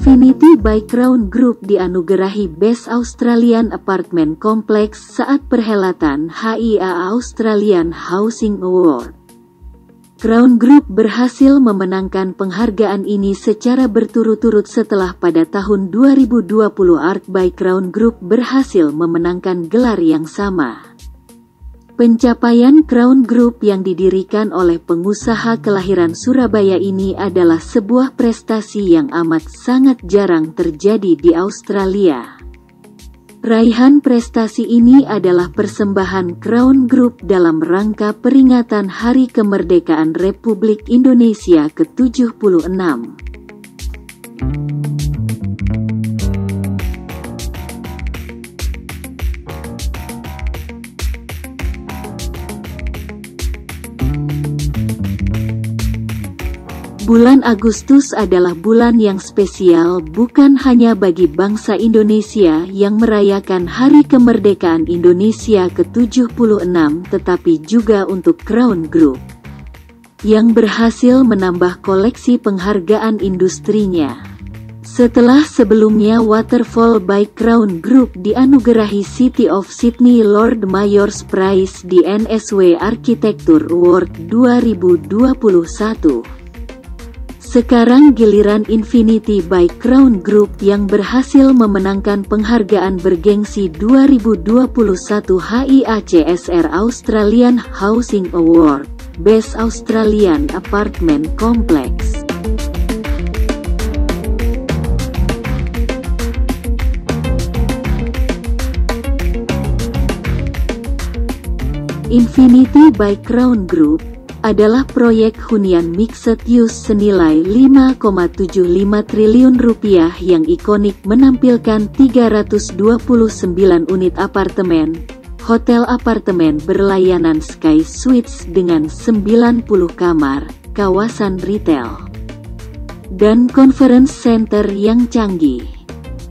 Infinity by Crown Group dianugerahi Best Australian Apartment Complex saat perhelatan HIA Australian Housing Award. Crown Group berhasil memenangkan penghargaan ini secara berturut-turut setelah pada tahun 2020 Art by Crown Group berhasil memenangkan gelar yang sama. Pencapaian Crown Group yang didirikan oleh pengusaha kelahiran Surabaya ini adalah sebuah prestasi yang amat sangat jarang terjadi di Australia. Raihan prestasi ini adalah persembahan Crown Group dalam rangka peringatan Hari Kemerdekaan Republik Indonesia ke-76. Bulan Agustus adalah bulan yang spesial bukan hanya bagi bangsa Indonesia yang merayakan Hari Kemerdekaan Indonesia ke-76 tetapi juga untuk Crown Group yang berhasil menambah koleksi penghargaan industrinya. Setelah sebelumnya Waterfall by Crown Group dianugerahi City of Sydney Lord Mayor's Prize di NSW Architecture Award 2021. Sekarang giliran Infinity by Crown Group yang berhasil memenangkan penghargaan bergengsi 2021 HIACSR Australian Housing Award, Best Australian Apartment Complex. Infinity by Crown Group adalah proyek hunian mixed use senilai 5,75 triliun rupiah yang ikonik menampilkan 329 unit apartemen, hotel apartemen berlayanan Sky Suites dengan 90 kamar, kawasan retail, dan conference center yang canggih.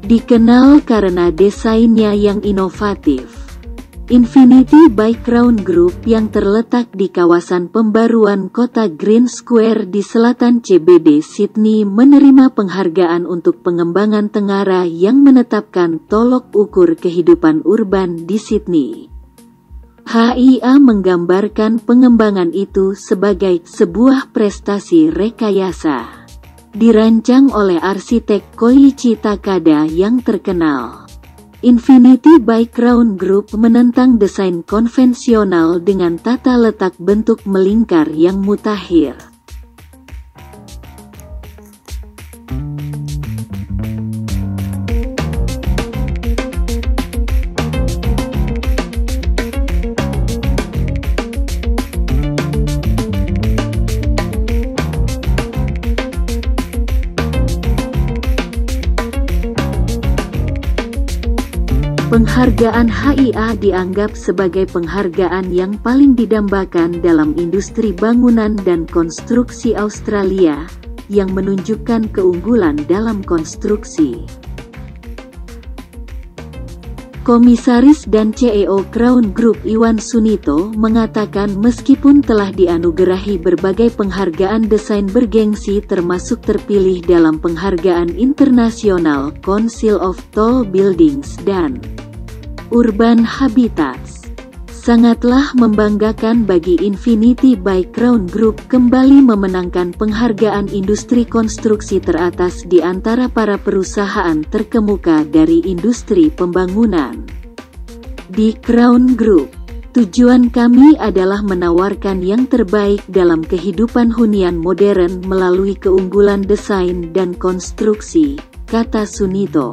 Dikenal karena desainnya yang inovatif, Infinity by Crown Group yang terletak di kawasan pembaruan kota Green Square di selatan CBD Sydney menerima penghargaan untuk pengembangan tengara yang menetapkan tolok ukur kehidupan urban di Sydney. HIA menggambarkan pengembangan itu sebagai sebuah prestasi rekayasa, dirancang oleh arsitek Koichi Takada yang terkenal. Infinity by Crown Group menentang desain konvensional dengan tata letak bentuk melingkar yang mutakhir. Penghargaan HIA dianggap sebagai penghargaan yang paling didambakan dalam industri bangunan dan konstruksi Australia, yang menunjukkan keunggulan dalam konstruksi. Komisaris dan CEO Crown Group Iwan Sunito mengatakan meskipun telah dianugerahi berbagai penghargaan desain bergengsi termasuk terpilih dalam penghargaan internasional Council of Tall Buildings dan Urban Habitats, sangatlah membanggakan bagi Infinity by Crown Group kembali memenangkan penghargaan industri konstruksi teratas di antara para perusahaan terkemuka dari industri pembangunan. Di Crown Group, tujuan kami adalah menawarkan yang terbaik dalam kehidupan hunian modern melalui keunggulan desain dan konstruksi, kata Sunito.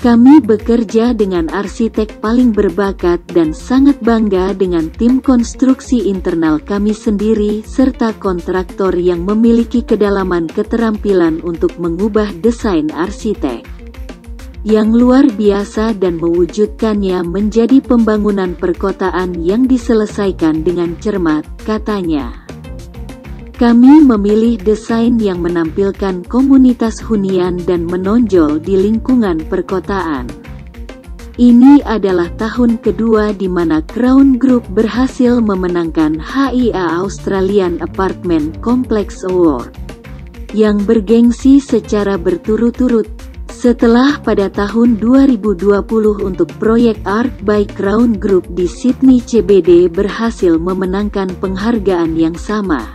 Kami bekerja dengan arsitek paling berbakat dan sangat bangga dengan tim konstruksi internal kami sendiri serta kontraktor yang memiliki kedalaman keterampilan untuk mengubah desain arsitek yang luar biasa dan mewujudkannya menjadi pembangunan perkotaan yang diselesaikan dengan cermat, katanya. Kami memilih desain yang menampilkan komunitas hunian dan menonjol di lingkungan perkotaan. Ini adalah tahun kedua di mana Crown Group berhasil memenangkan HIA Australian Apartment Complex Award. yang bergengsi secara berturut-turut. Setelah pada tahun 2020 untuk proyek Art by Crown Group di Sydney CBD berhasil memenangkan penghargaan yang sama.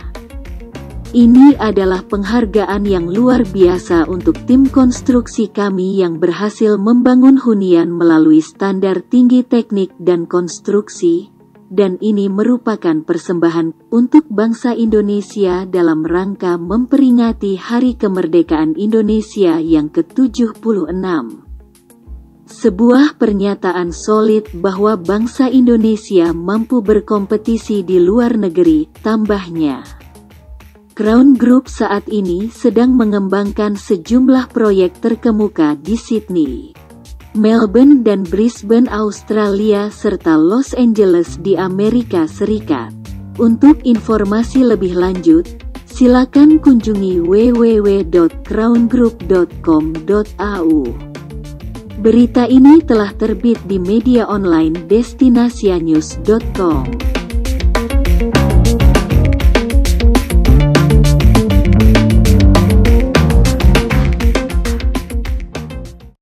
Ini adalah penghargaan yang luar biasa untuk tim konstruksi kami yang berhasil membangun hunian melalui standar tinggi teknik dan konstruksi, dan ini merupakan persembahan untuk bangsa Indonesia dalam rangka memperingati Hari Kemerdekaan Indonesia yang ke-76. Sebuah pernyataan solid bahwa bangsa Indonesia mampu berkompetisi di luar negeri, tambahnya. Crown Group saat ini sedang mengembangkan sejumlah proyek terkemuka di Sydney, Melbourne dan Brisbane, Australia serta Los Angeles di Amerika Serikat. Untuk informasi lebih lanjut, silakan kunjungi www.crowngroup.com.au. Berita ini telah terbit di media online destinasianews.com.